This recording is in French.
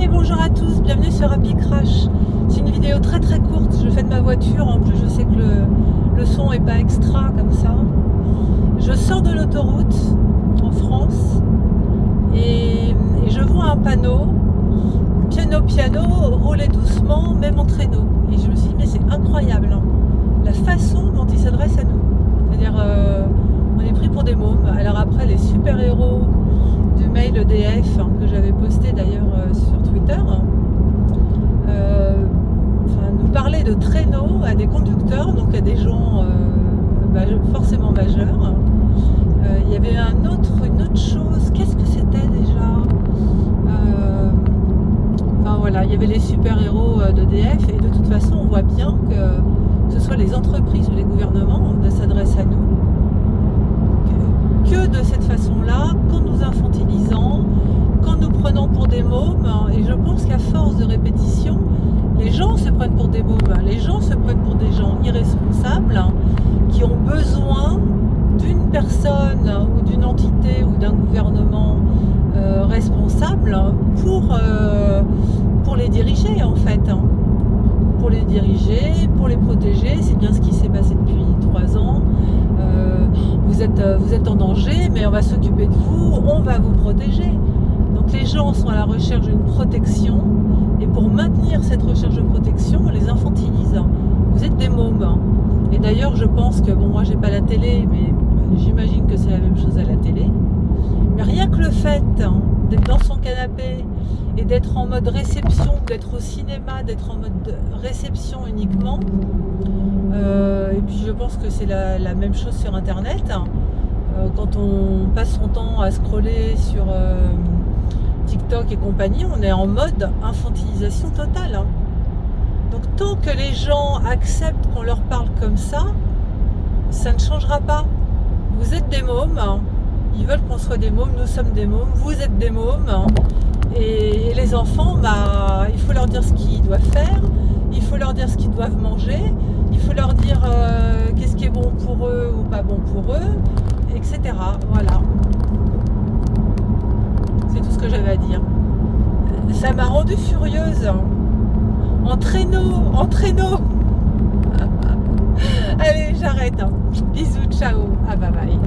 Et bonjour à tous, bienvenue sur Happy Crash. C'est une vidéo très très courte, je fais de ma voiture, en plus je sais que le son est pas extra comme ça. Je sors de l'autoroute en France et je vois un panneau, piano, roulez doucement, même en traîneau. Et je me suis dit mais c'est incroyable hein, la façon dont il s'adresse à nous. C'est-à-dire on est pris pour des mômes. Alors après les super-héros du mail EDF hein, que j'avais posté d'ailleurs sur Twitter, nous parler de traîneau à des conducteurs, donc à des gens forcément majeurs. Il y avait une autre chose, qu'est-ce que c'était déjà voilà, il y avait les super-héros d'EDF et de toute façon on voit bien que ce soit les entreprises ou les gouvernements ne s'adressent à nous que de cette façon-là, qu'en nous infantilisant, qu'en nous prenant pour des mômes. Et je pense qu'à force de répétition, les gens se prennent pour des mômes, les gens se prennent pour des gens irresponsables qui ont besoin d'une personne ou d'une entité ou d'un gouvernement responsable pour les diriger en fait. Pour les diriger, pour les protéger. C'est bien ce qui s'est passé depuis 3 ans. Vous êtes en danger, mais on va s'occuper de vous, on va vous protéger. Donc les gens sont à la recherche d'une protection, et pour maintenir cette recherche de protection, on les infantilise. Vous êtes des mômes. Et d'ailleurs, je pense que, bon, moi j'ai pas la télé, mais j'imagine que c'est la même chose à la télé. Mais rien que le fait d'être dans son canapé et d'être en mode réception, d'être au cinéma, d'être en mode réception uniquement, et puis je pense que c'est la même chose sur internet, quand on passe son temps à scroller sur TikTok et compagnie, on est en mode infantilisation totale. Donc tant que les gens acceptent qu'on leur parle comme ça ne changera pas. Vous êtes des mômes, ils veulent qu'on soit des mômes, nous sommes des mômes, vous êtes des mômes, et les enfants, il faut leur dire ce qu'ils doivent faire, il faut leur dire ce qu'ils doivent manger, il faut leur dire qu'est-ce qui est bon pour eux ou pas bon pour eux, etc. Voilà. C'est tout ce que j'avais à dire. Ça m'a rendue furieuse. En traîneau. Allez, j'arrête. Bisous, ciao. Ah bye bye.